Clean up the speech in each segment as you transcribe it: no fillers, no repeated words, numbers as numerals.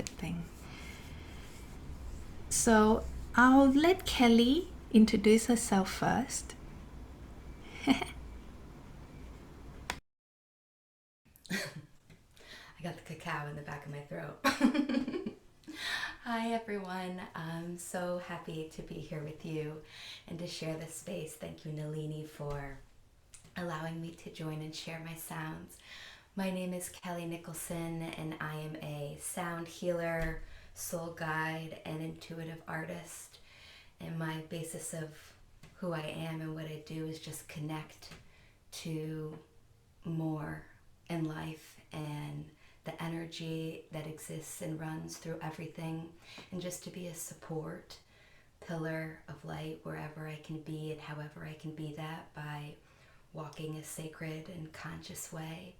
thing. So I'll let Kelly introduce herself first. I got the cacao in the back of my throat. Hi everyone, I'm so happy to be here with you and to share this space. Thank you, Nalinee, for allowing me to join and share my sounds. My name is Kelly Nicholson and I am a sound healer, soul guide, and intuitive artist. And my basis of who I am and what I do is just connect to more in life and the energy that exists and runs through everything, and just to be a support pillar of light wherever I can be and however I can be that by walking a sacred and conscious way.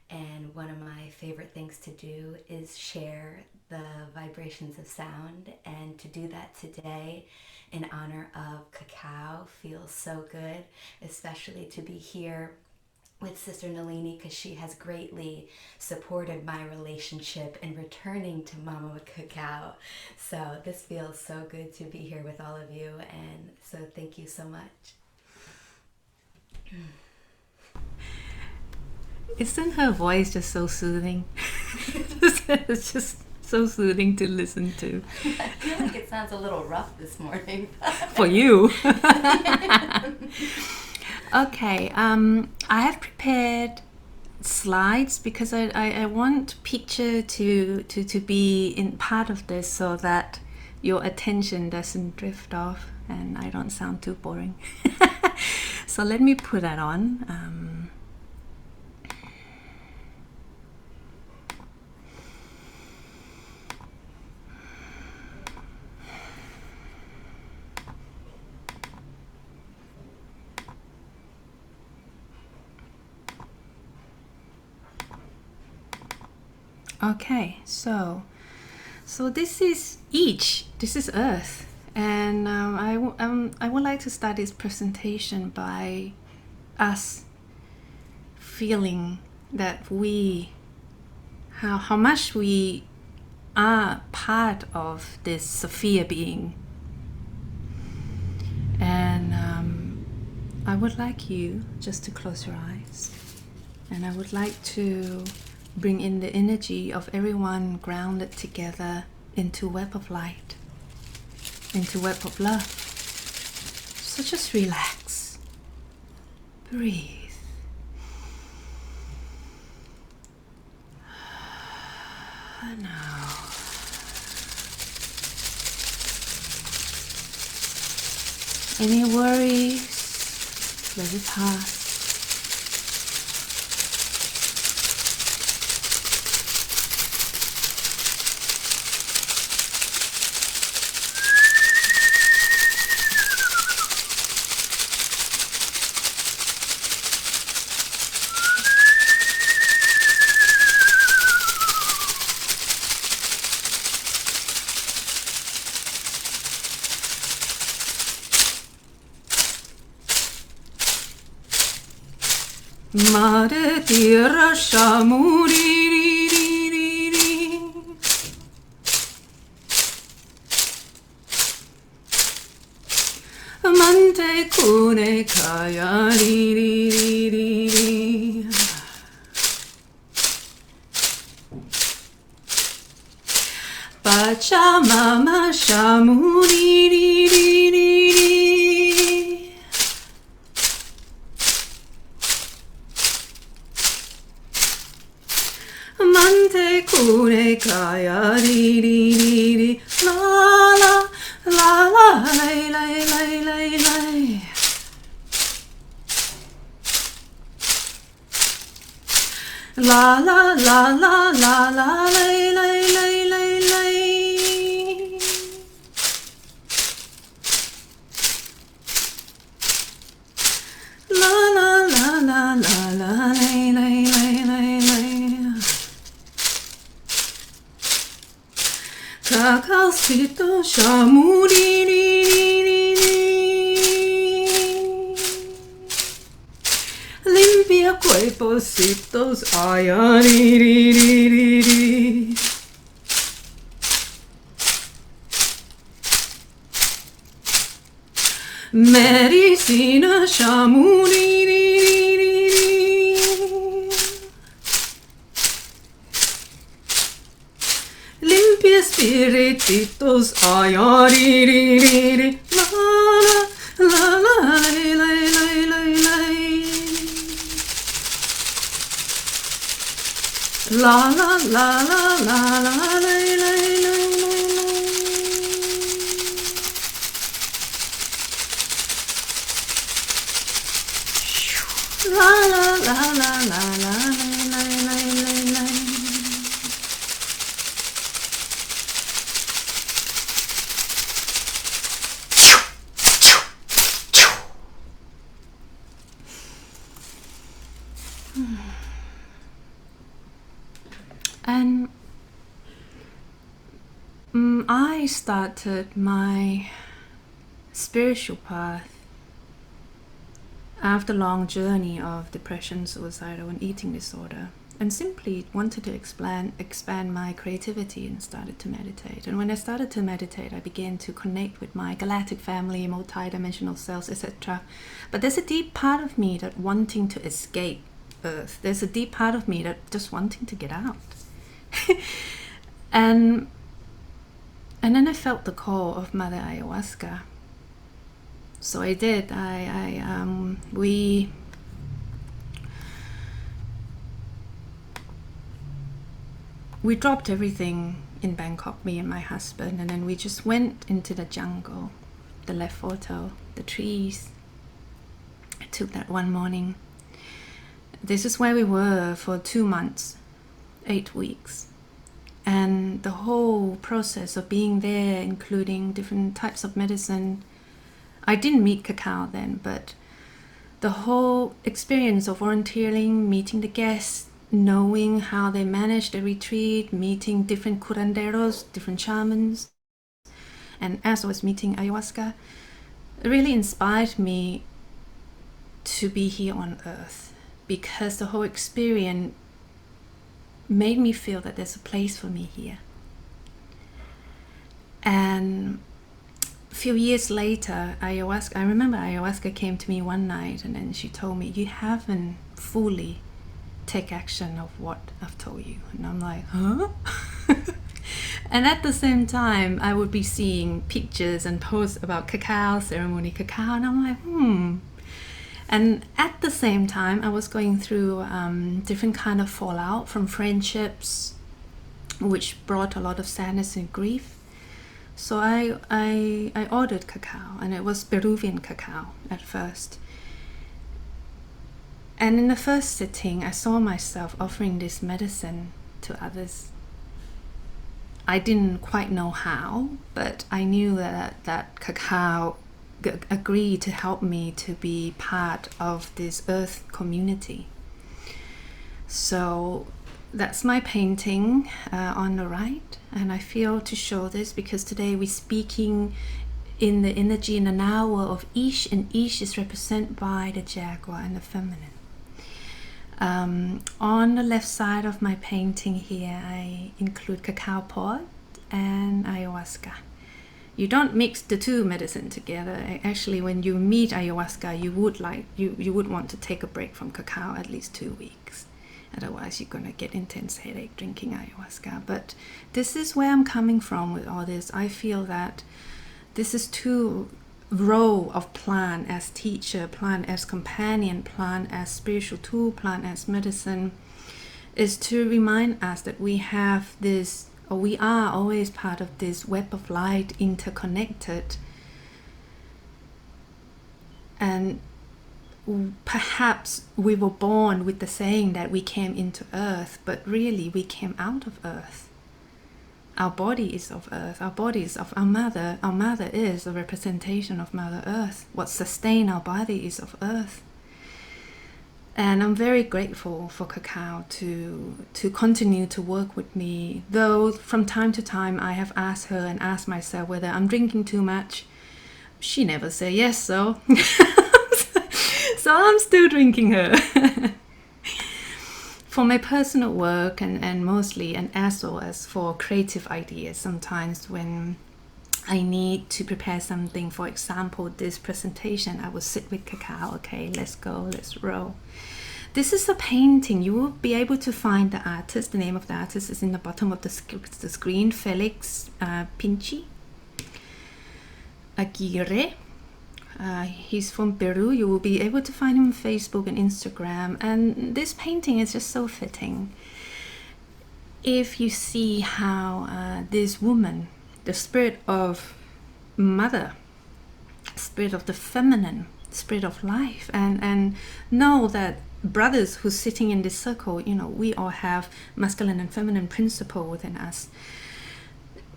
And one of my favorite things to do is share the vibrations of sound, and to do that today in honor of cacao feels so good, especially to be here with Sister Nalinee, because she has greatly supported my relationship in returning to Mama Cacao. So this feels so good to be here with all of you, and so thank you so much. Isn't her voice just so soothing? It's just so soothing to listen to. I feel like it sounds a little rough this morning. For you. Okay, I have prepared slides because I want picture to be in part of this so that your attention doesn't drift off and I don't sound too boring. So let me put that on. Okay, so this is Earth, and I would like to start this presentation by us feeling that how much we are part of this Sophia being, and I would like you just to close your eyes, and I would like to bring in the energy of everyone grounded together into web of light, into web of love. So just relax, breathe. Now, any worries, let it pass. Mare tierra shamuri, mante kune kaya Pachamama shamuri. Kune kaya la la la la lay lay lay lay lay la la la la la la lay lay lay lay lay la la la la la la lay lay lay lay lay. Cacaocito shamuri, limpia cuerpocitos ayari. Medicina Shamuni. Limpia spirititos ayari. La la la la la la la. La la la la la la la la la. La la la la la la la la la. And I started my spiritual path after a long journey of depression, suicidal, and eating disorder, and simply wanted to expand my creativity and started to meditate. And when I started to meditate, I began to connect with my galactic family, multi-dimensional selves, etc. But there's a deep part of me that wanting to escape Earth. There's a deep part of me that just wanting to get out. and then I felt the call of Mother Ayahuasca. So I did. We dropped everything in Bangkok, me and my husband, and then we just went into the jungle, the left photo, the trees. I took that one morning. This is where we were for 2 months, 8 weeks. And the whole process of being there, including different types of medicine. I didn't meet Cacao then, but the whole experience of volunteering, meeting the guests, knowing how they manage the retreat, meeting different curanderos, different shamans, and as I was meeting ayahuasca, it really inspired me to be here on Earth, because the whole experience made me feel that there's a place for me here. And a few years later, I remember ayahuasca came to me one night, and then she told me, you haven't fully take action of what I've told you. And I'm like, huh? And at the same time, I would be seeing pictures and posts about cacao ceremony, cacao, and I'm like, And at the same time, I was going through different kind of fallout from friendships, which brought a lot of sadness and grief. So I ordered cacao, and it was Peruvian cacao at first. And in the first sitting, I saw myself offering this medicine to others. I didn't quite know how, but I knew that cacao agreed to help me to be part of this earth community. So that's my painting on the right, and I feel to show this because today we're speaking in the energy in the now of each, and each is represented by the jaguar and the feminine. On the left side of my painting here, I include cacao pod and ayahuasca. You don't mix the two medicine together. Actually, when you meet ayahuasca, you would want to take a break from cacao at least 2 weeks. Otherwise, you're gonna get intense headache drinking ayahuasca. But this is where I'm coming from with all this. I feel that this is two role of plant as teacher, plant as companion, plant as spiritual tool, plant as medicine, is to remind us that we have this, or we are always part of this web of light, interconnected. And perhaps we were born with the saying that we came into Earth, but really we came out of Earth. Our body is of Earth, our body is of our mother. Our mother is a representation of Mother Earth. What sustains our body is of Earth. And I'm very grateful for Cacao to continue to work with me. Though from time to time I have asked her and asked myself whether I'm drinking too much. She never said yes, so so I'm still drinking her. For my personal work and mostly, and as well as for creative ideas, sometimes when I need to prepare something. For example, this presentation, I will sit with cacao. Okay, let's go, let's roll. This is a painting. You will be able to find the artist. The name of the artist is in the bottom of the screen. Felix Pinchi Aguirre. He's from Peru. You will be able to find him on Facebook and Instagram. And this painting is just so fitting. If you see how this woman, the spirit of mother, spirit of the feminine, spirit of life, and know that brothers who's sitting in this circle, you know, we all have masculine and feminine principle within us.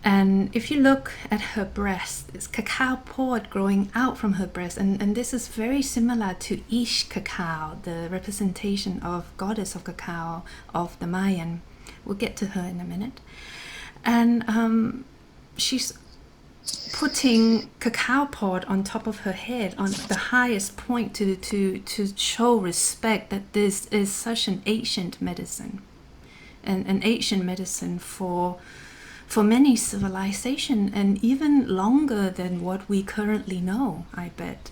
And if you look at her breast, it's cacao pod growing out from her breast, and this is very similar to Ish Cacao, the representation of goddess of cacao of the Mayan. We'll get to her in a minute. And she's putting cacao pod on top of her head, on the highest point, to show respect that this is such an ancient medicine, and an ancient medicine for many civilizations, and even longer than what we currently know, I bet.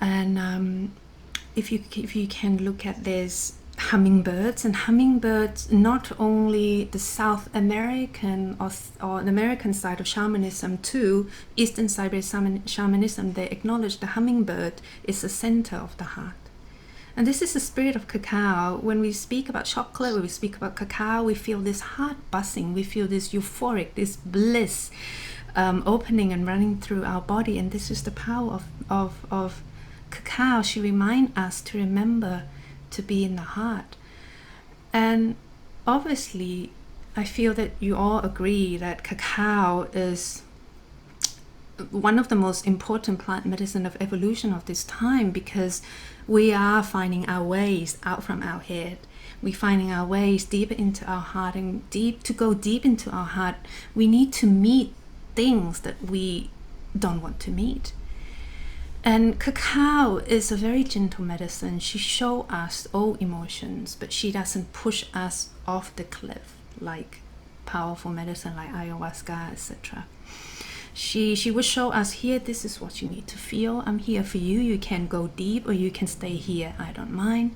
And if you can look at this hummingbirds, and hummingbirds, not only the South American or the American side of shamanism too, Eastern Siberian shamanism, they acknowledge the hummingbird is the center of the heart. And this is the spirit of cacao. When we speak about chocolate, when we speak about cacao, we feel this heart buzzing, we feel this euphoric, this bliss opening and running through our body. And this is the power of cacao. She reminds us to remember to be in the heart. And obviously, I feel that you all agree that cacao is one of the most important plant medicine of evolution of this time, because we are finding our ways out from our head. We're finding our ways deeper into our heart, and to go deep into our heart, we need to meet things that we don't want to meet. And cacao is a very gentle medicine. She shows us all emotions, but she doesn't push us off the cliff like powerful medicine like ayahuasca, etc. She will show us, here, this is what you need to feel. I'm here for you. You can go deep or you can stay here. I don't mind.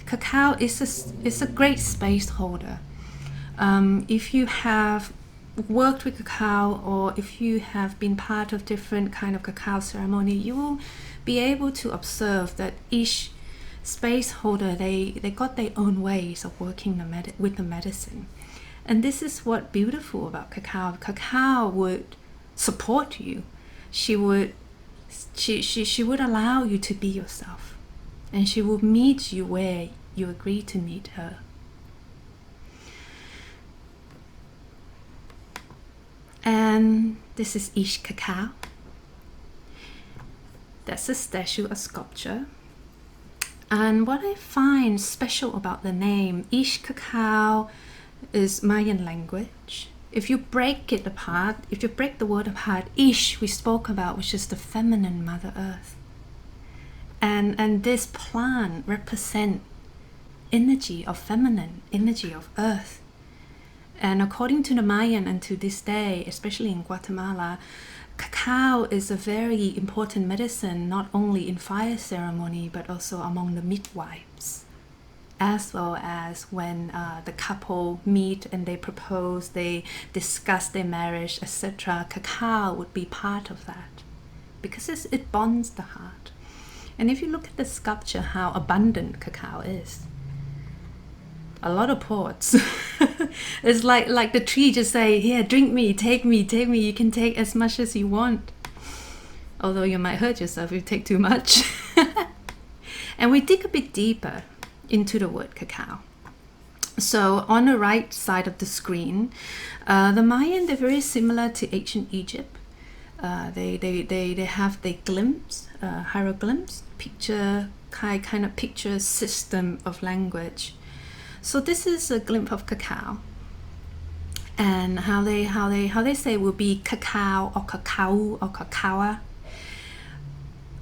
Cacao is a great space holder. If you have worked with cacao, or if you have been part of different kind of cacao ceremony, you will be able to observe that each space holder, they got their own ways of working with the medicine. And this is what beautiful about cacao. Cacao would support you. She would allow you to be yourself, and she will meet you where you agree to meet her. And this is Ish Cacao. That's a statue, a sculpture. And what I find special about the name, Ish Cacao is Mayan language. If you break it apart, if you break the word apart, Ish we spoke about, which is the feminine Mother Earth. And this plant represents energy of feminine, energy of earth. And according to the Mayan, and to this day, especially in Guatemala, cacao is a very important medicine, not only in fire ceremony, but also among the midwives, as well as when the couple meet and they propose, they discuss their marriage, etc. Cacao would be part of that, because it bonds the heart. And if you look at the sculpture, how abundant cacao is, a lot of pots. It's like the tree just say, here, drink me, take me, you can take as much as you want. Although you might hurt yourself if you take too much. And we dig a bit deeper into the word cacao. So on the right side of the screen, the Mayan, they're very similar to ancient Egypt. They have the glimpse, hieroglyphs, picture kind of picture system of language. So this is a glimpse of cacao, and how they say will be cacao or cacao or cacao.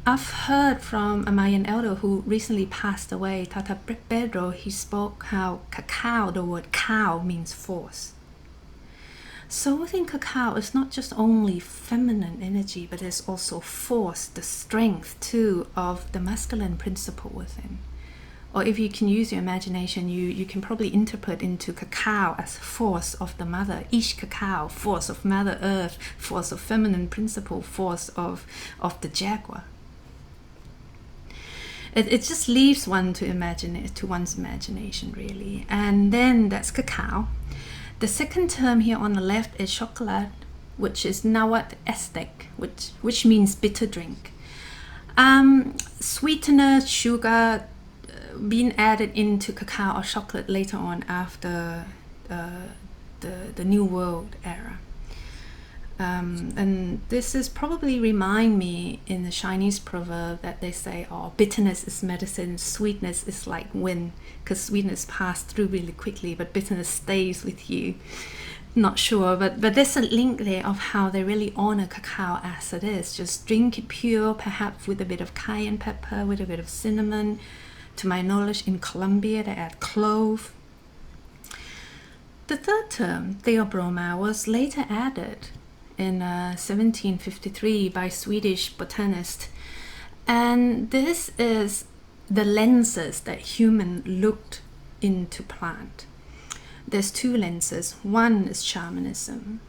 I've heard from a Mayan elder who recently passed away, Tata Pedro. He spoke how cacao, the word cow, means force. So within cacao, it's not just only feminine energy, but there's also force, the strength too of the masculine principle within. Or if you can use your imagination, you can probably interpret into cacao as force of the mother. Each cacao, force of Mother Earth, force of feminine principle, force of the jaguar. It just leaves one to imagine it, to one's imagination, really. And then that's cacao. The second term here on the left is chocolate, which is Nawat Aztec, which means bitter drink. Sweetener, sugar, being added into cacao or chocolate later on after the New World era. And this is probably remind me in the Chinese proverb that they say, oh, bitterness is medicine, sweetness is like wind, because sweetness passes through really quickly, but bitterness stays with you. Not sure, but there's a link there of how they really honor cacao as it is. Just drink it pure, perhaps with a bit of cayenne pepper, with a bit of cinnamon. To my knowledge, in Colombia, they add clove. The third term, theobroma, was later added in 1753 by Swedish botanist. And this is the lenses that human looked into plant. There's two lenses. One is shamanism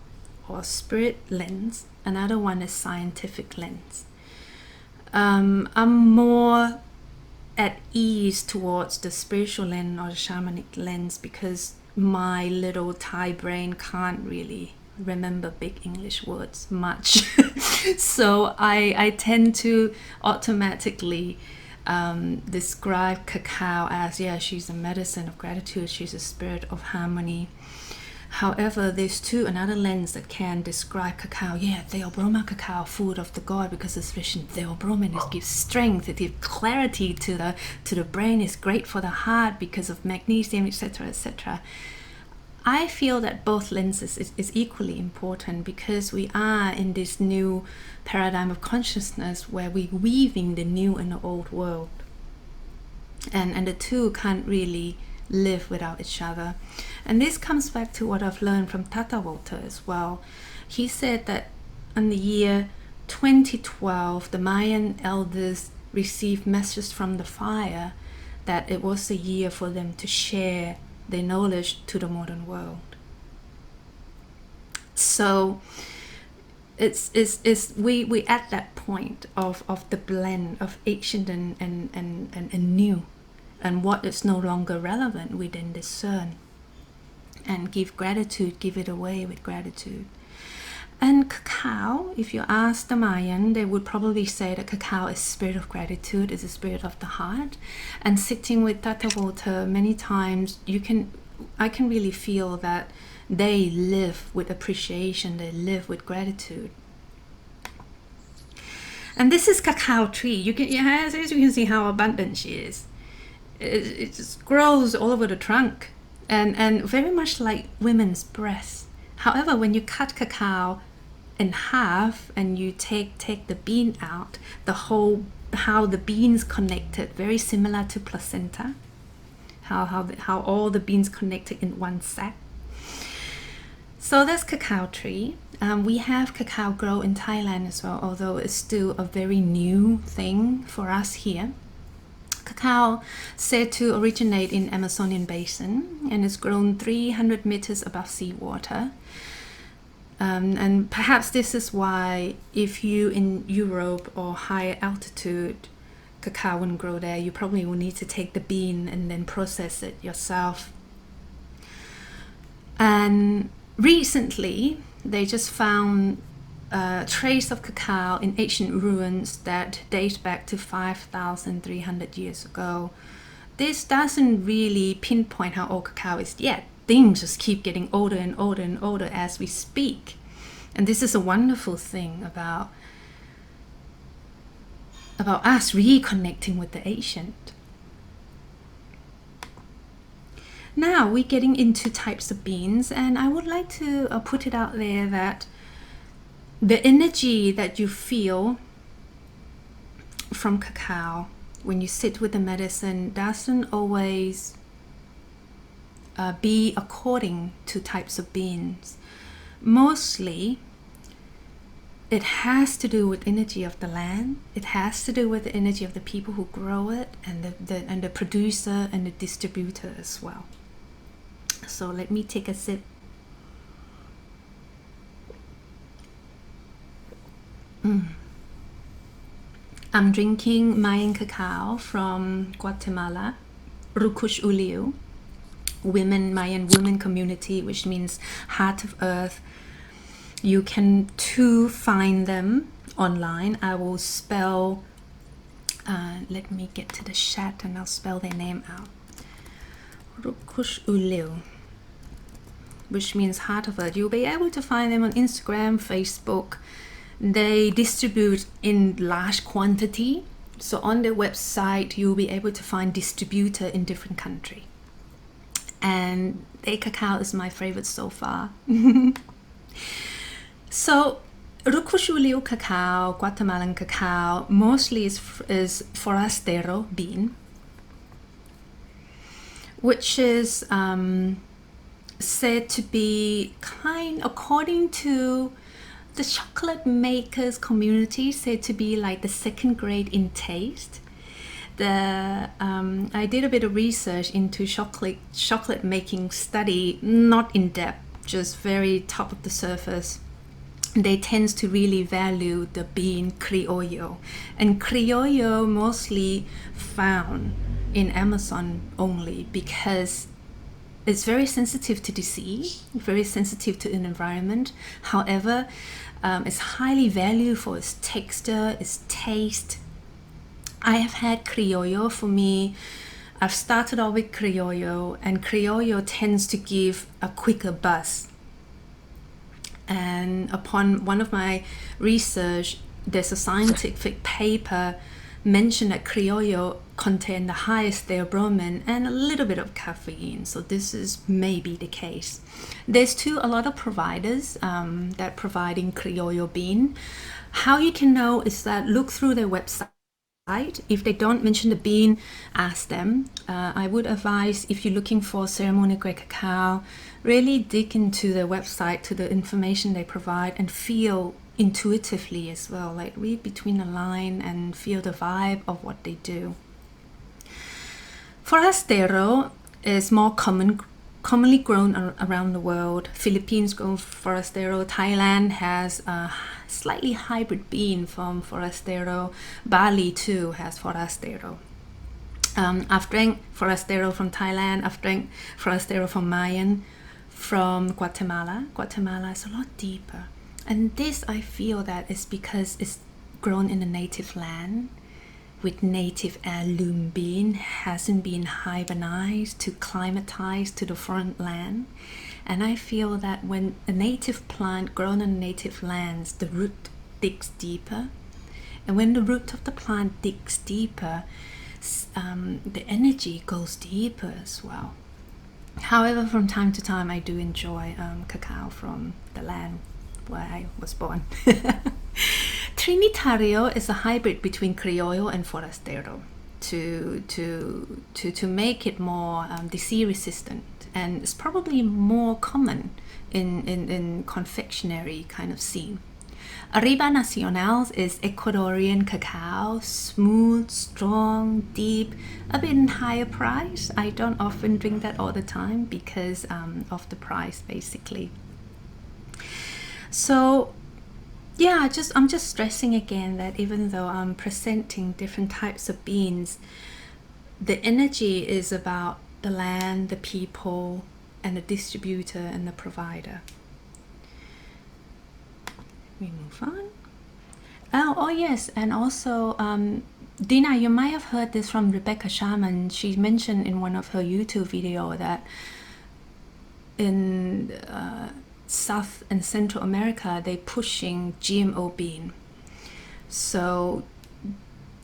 or spirit lens. Another one is scientific lens. I'm more at ease towards the spiritual lens or the shamanic lens because my little Thai brain can't really remember big English words much. So I tend to automatically describe cacao as, yeah, she's a medicine of gratitude, she's a spirit of harmony. However, there's another lens that can describe cacao. Yeah, theobroma cacao, food of the god, because it's rich in theobromine. It gives strength, it gives clarity to the brain. It's great for the heart because of magnesium, etc., etc. I feel that both lenses is equally important because we are in this new paradigm of consciousness where we're weaving the new and the old world. And the two can't really live without each other. And this comes back to what I've learned from Tata Walter as well. He said that in the year 2012, the Mayan elders received messages from the fire that it was a year for them to share their knowledge to the modern world. So we at that point of the blend of ancient and new, and what is no longer relevant, we then discern and give gratitude, give it away with gratitude. And cacao, if you ask the Mayan, they would probably say that cacao is spirit of gratitude, is a spirit of the heart. And sitting with Tata Walter many times, I can really feel that they live with appreciation, they live with gratitude. And this is cacao tree. As you can see how abundant she is. It just grows all over the trunk, and very much like women's breasts. However, when you cut cacao in half and you take the bean out, how the beans connected, very similar to placenta. How all the beans connected in one sack. So that's cacao tree. We have cacao grow in Thailand as well, although it's still a very new thing for us here. Cacao said to originate in Amazonian basin and is grown 300 meters above seawater. And perhaps this is why if you in Europe or higher altitude, cacao wouldn't grow there. You probably will need to take the bean and then process it yourself. And recently, they just found trace of cacao in ancient ruins that date back to 5,300 years ago. This doesn't really pinpoint how old cacao is yet. Things just keep getting older and older and older as we speak. And this is a wonderful thing about us reconnecting with the ancient. Now we're getting into types of beans, and I would like to put it out there that the energy that you feel from cacao when you sit with the medicine doesn't always be according to types of beans. mostly it has to do with energy of the land. It has to do with the energy of the people who grow it, and the producer and the distributor as well. So let me take a sip. I'm drinking Mayan Cacao from Guatemala, Rukush Uliu, Mayan women community, which means heart of earth. You can too find them online. I will spell, let me get to the chat and I'll spell their name out. Rukush Uliu, which means heart of earth. You'll be able to find them on Instagram, Facebook. They distribute in large quantity. So on their website, you'll be able to find distributor in different countries. And their cacao is my favorite so far. So Rukushuliu cacao, Guatemalan cacao, mostly is forastero bean, which is said to be according to the chocolate makers community, said to be like the second grade in taste. I did a bit of research into chocolate making study, not in depth, just very top of the surface. They tend to really value the bean criollo, and criollo mostly found in Amazon only because it's very sensitive to disease, very sensitive to an environment. However, it's highly valued for its texture, its taste. I have had criollo. For me, I've started off with criollo, and criollo tends to give a quicker buzz. And upon one of my research, there's a scientific paper mentioned that criollo contain the highest theobromine and a little bit of caffeine. So this is maybe the case. There's a lot of providers that providing criollo bean. How you can know is that look through their website. If they don't mention the bean, ask them. I would advise, if you're looking for ceremony grade cacao, really dig into their website, to the information they provide, and feel intuitively as well, like read between the line and feel the vibe of what they do. Forastero is more commonly grown around the world. Philippines grow forastero. Thailand has a slightly hybrid bean from forastero. Bali too has forastero. I've drank forastero from Thailand. I've drank forastero from Mayan, from Guatemala. Guatemala is a lot deeper. And this, I feel that is because it's grown in the native land with native heirloom bean, hasn't been hibernized to climatize to the foreign land. And I feel that when a native plant grown in native lands, the root digs deeper. And when the root of the plant digs deeper, the energy goes deeper as well. However, from time to time, I do enjoy cacao from the land where I was born. Trinitario is a hybrid between criollo and forastero to make it more disease resistant, and it's probably more common in confectionery kind of scene. Arriba Nacional is Ecuadorian cacao, smooth, strong, deep, a bit higher price. I don't often drink that all the time because of the price, basically. So yeah, I'm just stressing again that even though I'm presenting different types of beans, the energy is about the land, the people, and the distributor and the provider. We move on. Oh yes, and also Dina, you might have heard this from Rebecca Sharman. She mentioned in one of her YouTube videos that in South and Central America, they're pushing GMO bean. So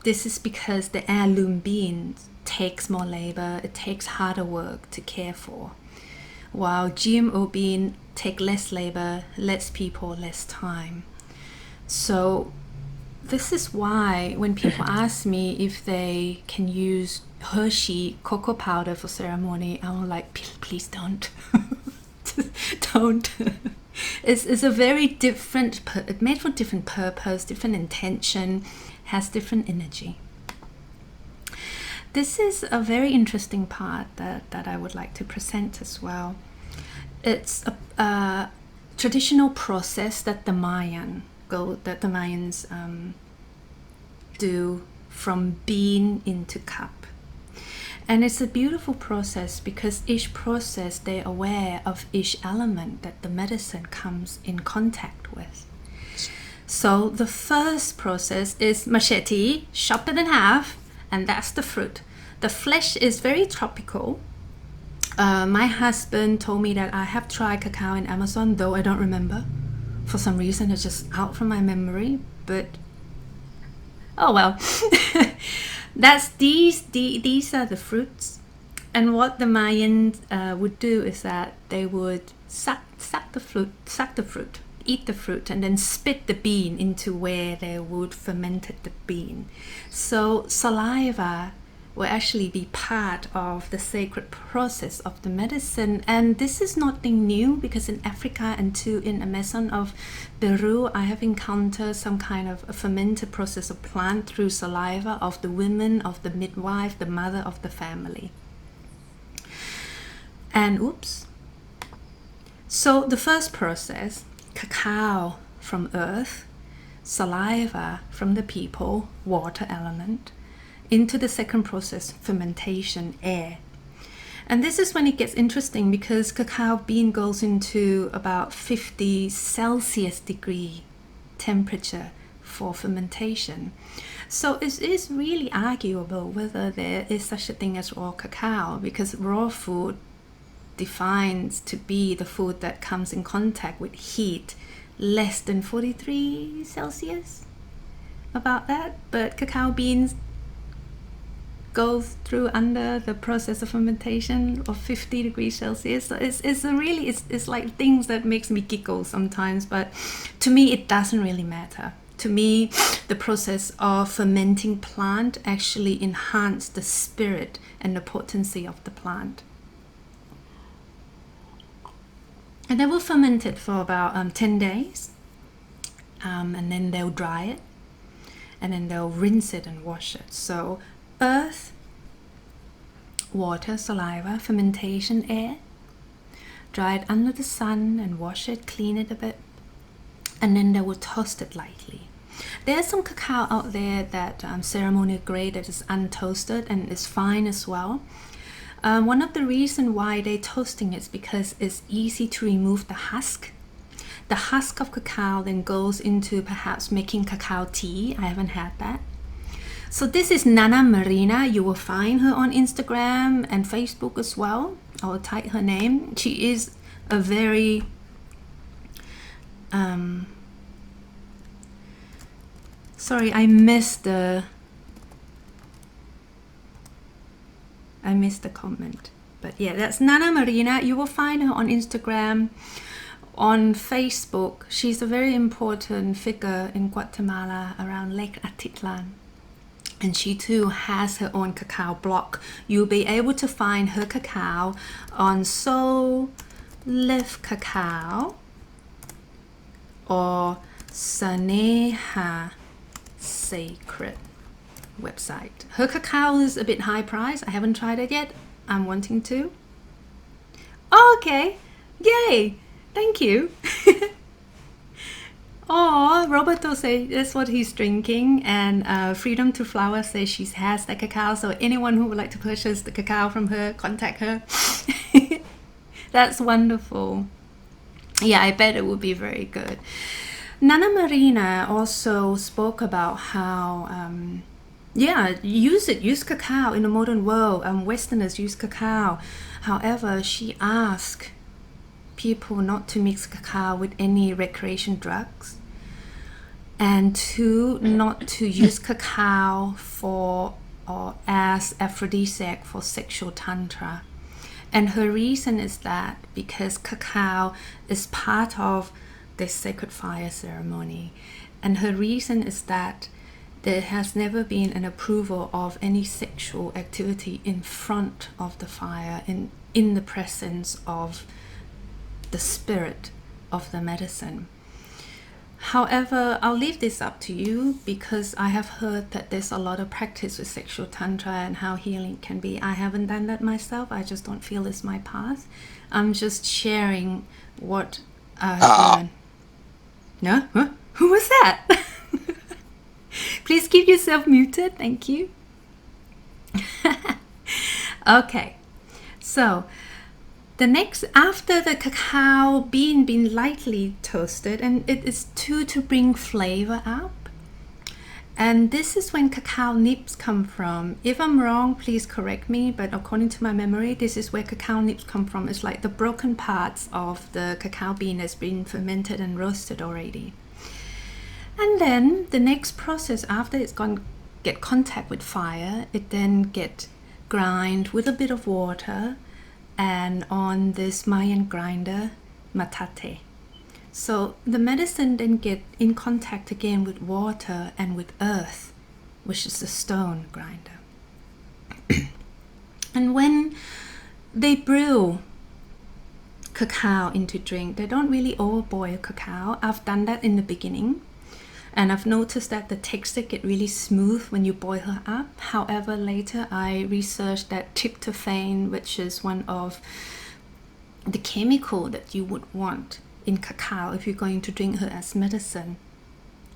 this is because the heirloom bean takes more labor, it takes harder work to care for, while GMO bean take less labor, less people, less time. So this is why when people ask me if they can use Hershey cocoa powder for ceremony, I'm like, please don't. Don't. It's a very different, made for different purpose, different intention, has different energy. This is a very interesting part that I would like to present as well. It's a traditional process that the Mayans do from bean into cup. And it's a beautiful process because each process they're aware of each element that the medicine comes in contact with. So the first process is machete, chopped it in half, and that's the fruit. The flesh is very tropical. My husband told me that I have tried cacao in Amazon, though I don't remember. For some reason, it's just out from my memory. But oh well. These are the fruits. And what the Mayans would do is that they would suck the fruit, eat the fruit, and then spit the bean into where they would fermented the bean. So saliva will actually be part of the sacred process of the medicine. And this is nothing new, because in Africa and too in Amazon of Peru, I have encountered some kind of a fermented process of plant through saliva of the women, of the midwife, the mother of the family. And so the first process, cacao from earth, saliva from the people, water element, into the second process, fermentation, air. And this is when it gets interesting, because cacao bean goes into about 50 Celsius degree temperature for fermentation. So it is really arguable whether there is such a thing as raw cacao, because raw food defines to be the food that comes in contact with heat less than 43 Celsius, about that. But cacao beans goes through under the process of fermentation of 50 degrees Celsius. So it's like things that makes me giggle sometimes, but to me it doesn't really matter. To me, the process of fermenting plant actually enhance the spirit and the potency of the plant. And they will ferment it for about 10 days, and then they'll dry it, and then they'll rinse it and wash it. So earth, water, saliva, fermentation, air. Dry it under the sun and wash it, clean it a bit, and then they will toast it lightly. There's some cacao out there that ceremonial grade that is untoasted and is fine as well. One of the reasons why they're toasting is because it's easy to remove the husk. The husk of cacao then goes into perhaps making cacao tea. I haven't had that. So this is Nana Marina. You will find her on Instagram and Facebook as well. I will type her name. She is a very sorry, I missed the comment. But yeah, that's Nana Marina. You will find her on Instagram, on Facebook. She's a very important figure in Guatemala around Lake Atitlan. And she too has her own cacao blog. You'll be able to find her cacao on Soul Live Cacao or Saneha Sacred website. Her cacao is a bit high price. I haven't tried it yet. I'm wanting to. Oh, okay. Yay. Thank you. Oh, Roberto says that's what he's drinking, and Freedom to Flower says she has the cacao, so anyone who would like to purchase the cacao from her, contact her. That's wonderful. Yeah, I bet it would be very good. Nana Marina also spoke about how use cacao in the modern world. Westerners use cacao. However, she asked people not to mix cacao with any recreation drugs, and not to use cacao for or as aphrodisiac for sexual tantra. And her reason is that because cacao is part of the sacred fire ceremony, and her reason is that there has never been an approval of any sexual activity in front of the fire, in the presence of the spirit of the medicine. However, I'll leave this up to you because I have heard that there's a lot of practice with sexual tantra and how healing can be. I haven't done that myself. I just don't feel it's my path. I'm just sharing what I've learned. No? Huh? Who was that? Please keep yourself muted. Thank you. Okay. So the next, after the cacao bean been lightly toasted, and it is to bring flavor up. And this is when cacao nibs come from. If I'm wrong, please correct me, but according to my memory, this is where cacao nibs come from. It's like the broken parts of the cacao bean that's been fermented and roasted already. And then the next process, after it's gone get contact with fire, it then get grind with a bit of water and on this Mayan grinder, matate. So the medicine then get in contact again with water and with earth, which is the stone grinder. And when they brew cacao into drink, they don't really overboil cacao. I've done that in the beginning. And I've noticed that the texture get really smooth when you boil her up. However, later I researched that tryptophan, which is one of the chemical that you would want in cacao if you're going to drink her as medicine,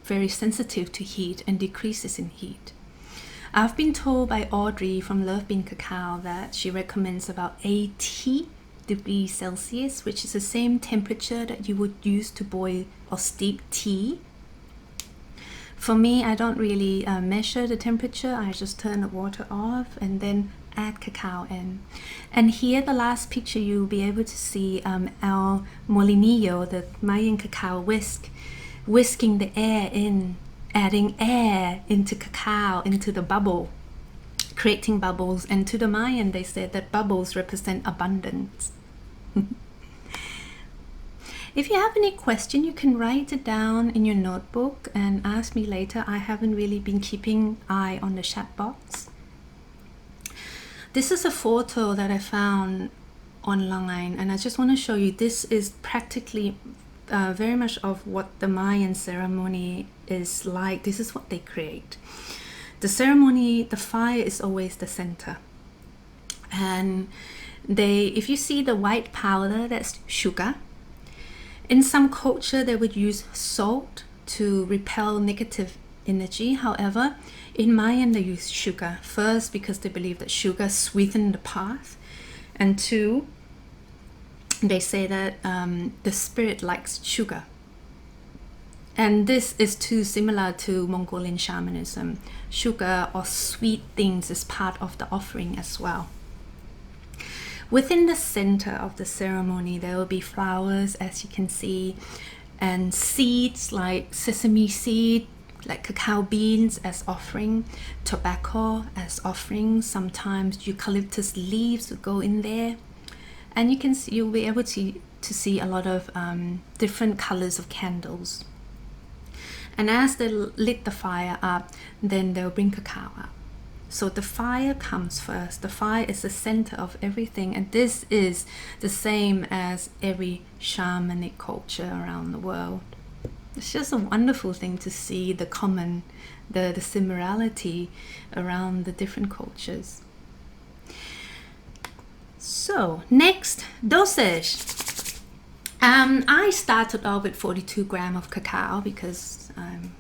very sensitive to heat and decreases in heat. I've been told by Audrey from Love Bean Cacao that she recommends about 80 degrees Celsius, which is the same temperature that you would use to boil or steep tea. For me, I don't really measure the temperature. I just turn the water off and then add cacao in. And here, the last picture, you'll be able to see our molinillo, the Mayan cacao whisking the air in, adding air into cacao, into the bubble, creating bubbles. And to the Mayan, they said that bubbles represent abundance. If you have any question, you can write it down in your notebook and ask me later. I haven't really been keeping eye on the chat box. This is a photo that I found online, and I just want to show you. This is practically very much of what the Mayan ceremony is like. This is what they create. The ceremony, the fire is always the center. And if you see the white powder, that's sugar. In some culture, they would use salt to repel negative energy. However, in Mayan, they use sugar. First, because they believe that sugar sweetens the path. And two, they say that the spirit likes sugar. And this is too similar to Mongolian shamanism. Sugar or sweet things is part of the offering as well. Within the center of the ceremony, there will be flowers, as you can see, and seeds like sesame seed, like cacao beans as offering, tobacco as offering. Sometimes eucalyptus leaves will go in there, and you'll be able to see a lot of different colors of candles. And as they lit the fire up, then they'll bring cacao up. So the fire comes first. The fire is the center of everything, and this is the same as every shamanic culture around the world. It's just a wonderful thing to see the similarity around the different cultures. So next, dosage. I started off with 42 grams of cacao because I'm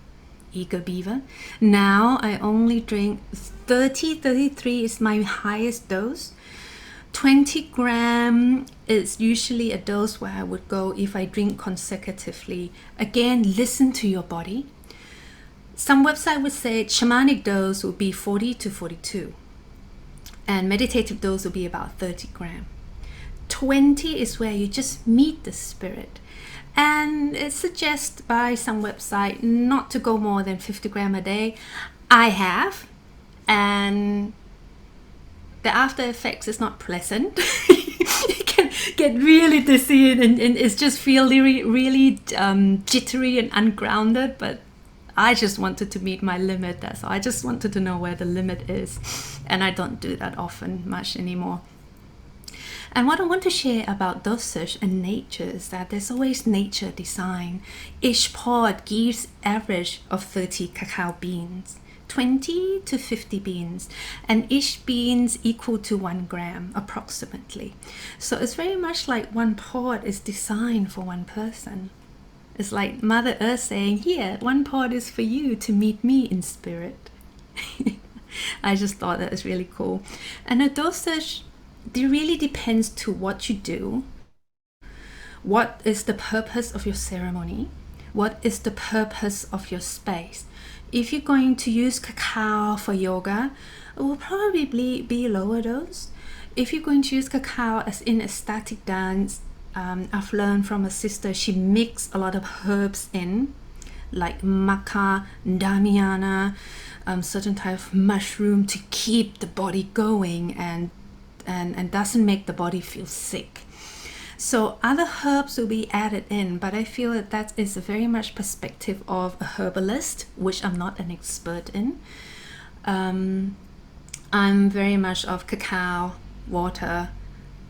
eager beaver. Now I only drink 33 is my highest dose. 20 grams is usually a dose where I would go if I drink consecutively. Again, listen to your body. Some website would say shamanic dose would be 40 to 42 and meditative dose would be about 30 grams. 20 is where you just meet the spirit. And it's suggested by some website not to go more than 50 grams a day. I have, and the after effects is not pleasant. You can get really dizzy and it's just feel really jittery and ungrounded, but I just wanted to meet my limit. So I just wanted to know where the limit is, and I don't do that often much anymore. And what I want to share about dosage and nature is that there's always nature design. Each pod gives average of 30 cacao beans, 20 to 50 beans, and each beans equal to 1 gram approximately. So it's very much like one pod is designed for one person. It's like Mother Earth saying, here, one pod is for you to meet me in spirit. I just thought that was really cool. And a dosage, it really depends to what you do. What is the purpose of your ceremony? What is the purpose of your space? If you're going to use cacao for yoga, it will probably be lower dose. If you're going to use cacao as in a static dance, I've learned from a sister, she mixed a lot of herbs in, like maca, damiana, certain type of mushroom to keep the body going and doesn't make the body feel sick. So other herbs will be added in, but I feel that is a very much perspective of a herbalist, which I'm not an expert in. I'm very much of cacao, water,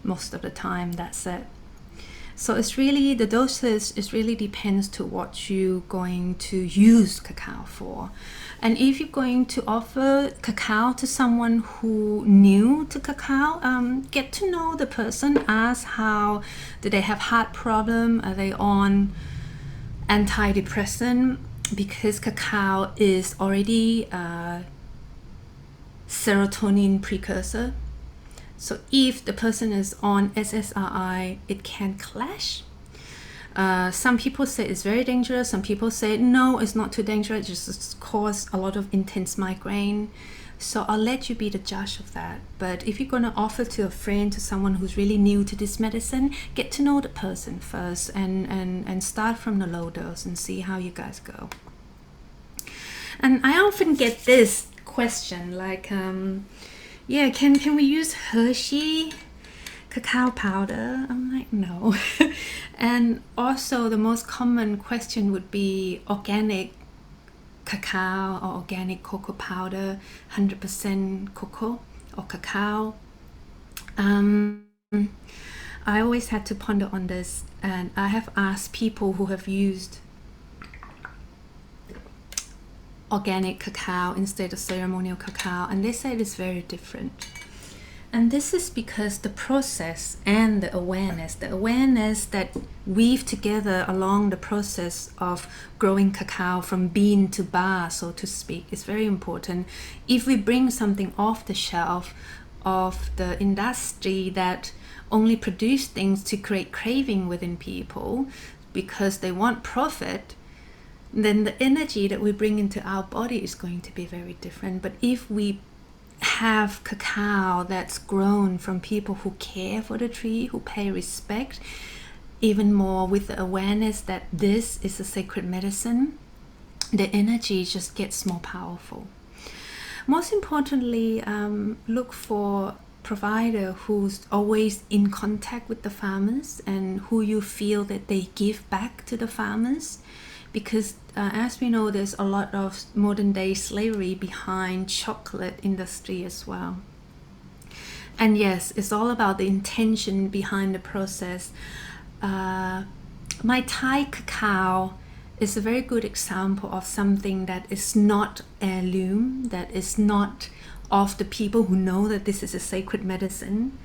most of the time, that's it. So it's really, the dosage is really depends to what you're going to use cacao for. And if you're going to offer cacao to someone who new to cacao, get to know the person, ask how, do they have heart problem, are they on antidepressant, because cacao is already a serotonin precursor. So if the person is on SSRI, it can clash. Some people say it's very dangerous. Some people say, no, it's not too dangerous. It just cause a lot of intense migraine. So I'll let you be the judge of that. But if you're going to offer to a friend, to someone who's really new to this medicine, get to know the person first and start from the low dose and see how you guys go. And I often get this question like, yeah, can we use Hershey cacao powder? I'm like, no. And also the most common question would be organic cacao or organic cocoa powder, 100% cocoa or cacao. I always had to ponder on this, and I have asked people who have used organic cacao instead of ceremonial cacao, and they said it's very different. And this is because the process and the awareness that weave together along the process of growing cacao from bean to bar, so to speak, is very important. If we bring something off the shelf of the industry that only produce things to create craving within people because they want profit, then the energy that we bring into our body is going to be very different. But if we have cacao that's grown from people who care for the tree, who pay respect, even more with the awareness that this is a sacred medicine, the energy just gets more powerful. Most importantly, look for provider who's always in contact with the farmers and who you feel that they give back to the farmers. Because as we know, there's a lot of modern day slavery behind chocolate industry as well. And yes, it's all about the intention behind the process. My Thai cacao is a very good example of something that is not heirloom, that is not of the people who know that this is a sacred medicine.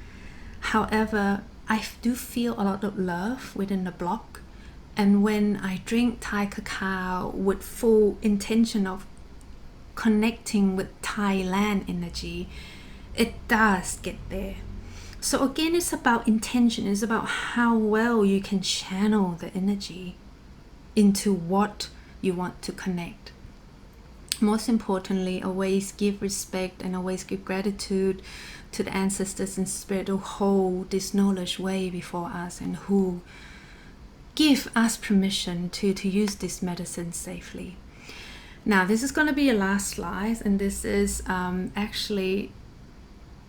However, I do feel a lot of love within the block. And when I drink Thai cacao with full intention of connecting with Thailand energy, it does get there. So again, it's about intention. It's about how well you can channel the energy into what you want to connect. Most importantly, always give respect and always give gratitude to the ancestors and spirit who hold this knowledge way before us and who give us permission to use this medicine safely. Now, this is going to be a last slide, and this is actually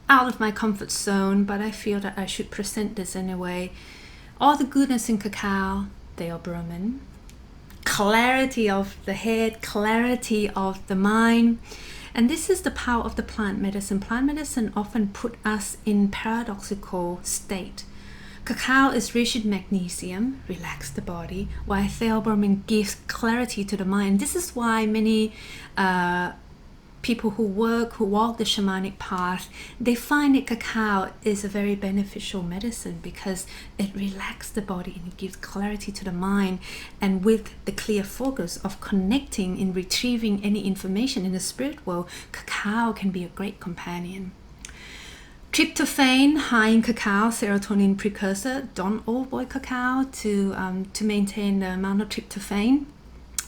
out of my comfort zone, but I feel that I should present this anyway. All the goodness in cacao, they are Brahman. Clarity of the head, clarity of the mind, And this is the power of the plant medicine. Plant medicine often put us in paradoxical state. Cacao is rich in magnesium, relax the body, while theobromine gives clarity to the mind. This is why many people who walk the shamanic path, they find that cacao is a very beneficial medicine because it relaxes the body and it gives clarity to the mind. And with the clear focus of connecting and retrieving any information in the spirit world, cacao can be a great companion. Tryptophan, high in cacao, serotonin precursor. Don't avoid cacao to maintain the amount of tryptophan.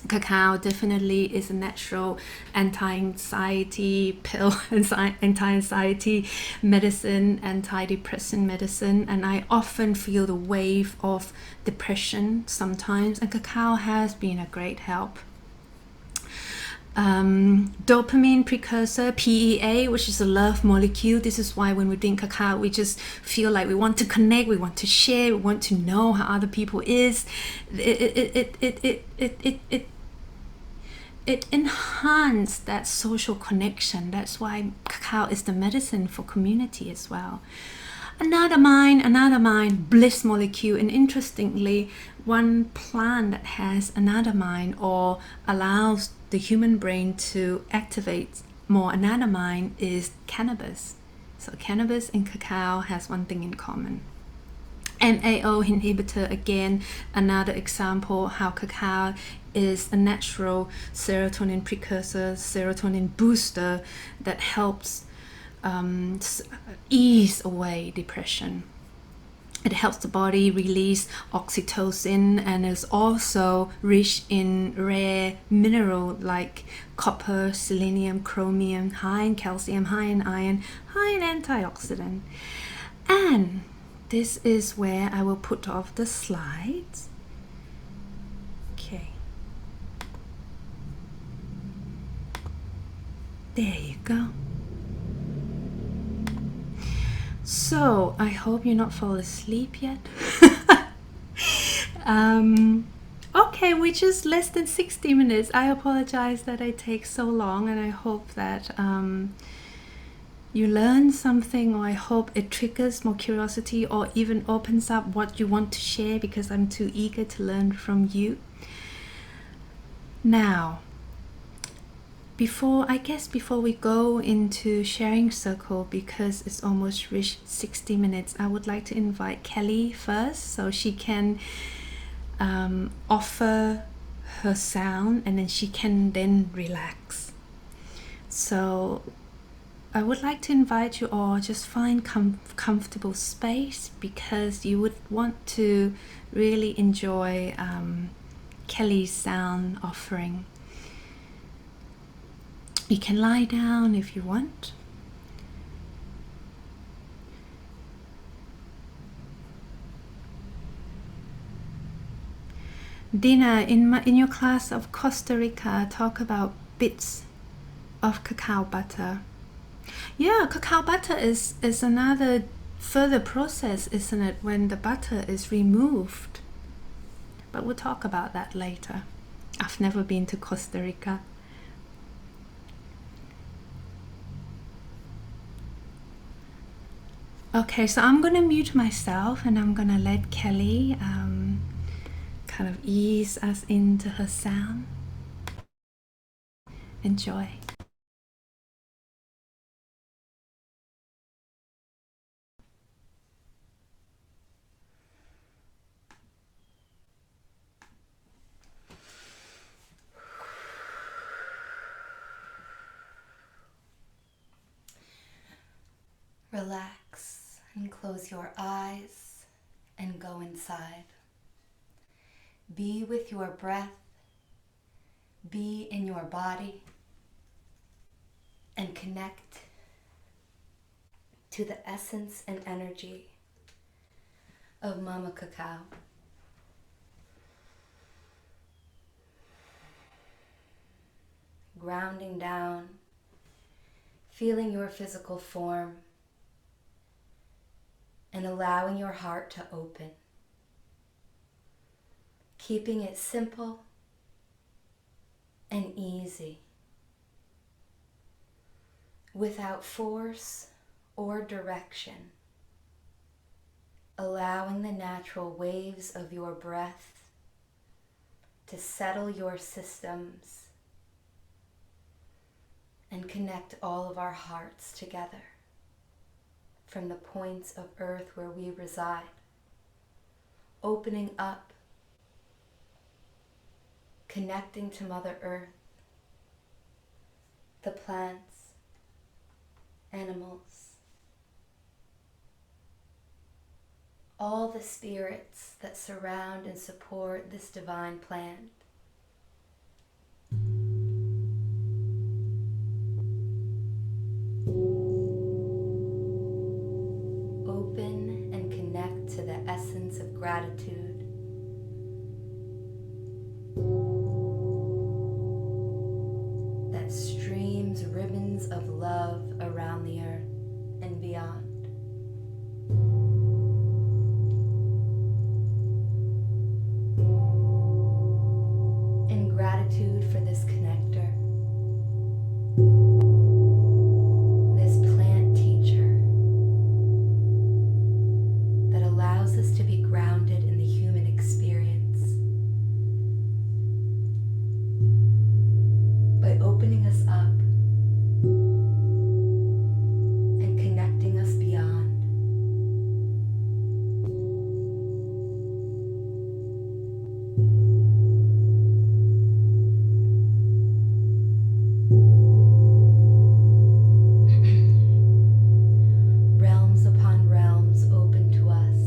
Cacao definitely is a natural anti-anxiety pill, anti-anxiety medicine, antidepressant medicine, and I often feel the wave of depression sometimes, and cacao has been a great help. Dopamine precursor, PEA, which is a love molecule. This is why when we drink cacao, we just feel like we want to connect, we want to share, we want to know how other people is. It enhances that social connection. That's why cacao is the medicine for community as well. Another mind, bliss molecule. And interestingly, one plant that has anandamide or allows the human brain to activate more anandamide is cannabis. So cannabis and cacao has one thing in common. MAO inhibitor, again, another example how cacao is a natural serotonin precursor, serotonin booster that helps ease away depression. It helps the body release oxytocin and is also rich in rare mineral like copper, selenium, chromium, high in calcium, high in iron, high in antioxidant. And this is where I will put off the slides. Okay. There you go. So I hope you're not falling asleep yet. Okay, we're just less than 60 minutes. I apologize that I take so long, and I hope that you learn something, or I hope it triggers more curiosity or even opens up what you want to share, because I'm too eager to learn from you. Now, before we go into sharing circle, because it's almost reached 60 minutes, I would like to invite Kelly first so she can offer her sound, and then she can then relax. So I would like to invite you all, just find comfortable space, because you would want to really enjoy Kelly's sound offering. You can lie down if you want. Dina, in your class of Costa Rica, talk about bits of cacao butter. Yeah, cacao butter is another further process, isn't it, when the butter is removed? But we'll talk about that later. I've never been to Costa Rica. Okay, so I'm going to mute myself, and I'm going to let Kelly kind of ease us into her sound. Enjoy. Relax and close your eyes and go inside. Be with your breath, be in your body, and connect to the essence and energy of Mama Cacao. Grounding down, feeling your physical form, and allowing your heart to open. Keeping it simple and easy. without force or direction, allowing the natural waves of your breath to settle your systems and connect all of our hearts together from the points of earth where we reside, opening up, connecting to Mother Earth, the plants, animals, all the spirits that surround and support this divine plan. Open and connect to the essence of gratitude. That streams ribbons of love around the earth and beyond. In gratitude for this connector, this plant teacher that allows us to be grounded in the human experience by opening us up and connecting us beyond. Realms upon realms open to us,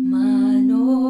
Mano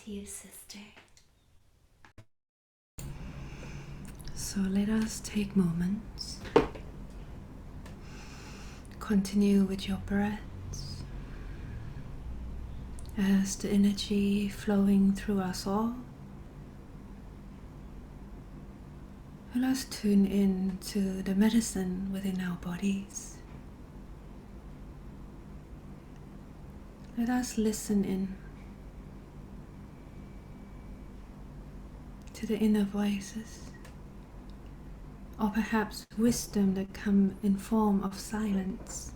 to you, sister. So let us take moments. Continue with your breaths as the energy flowing through us all. Let us tune in to the medicine within our bodies. Let us listen in to the inner voices, or perhaps wisdom that come in form of silence.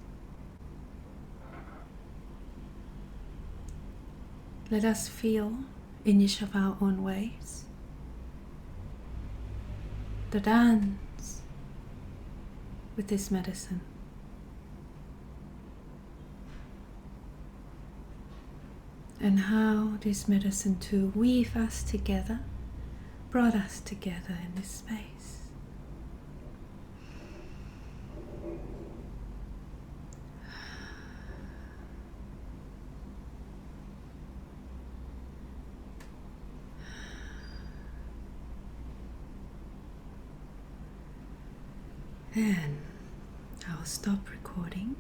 Let us feel in each of our own ways the dance with this medicine. And how this medicine to weave us together, brought us together in this space. And I'll stop recording.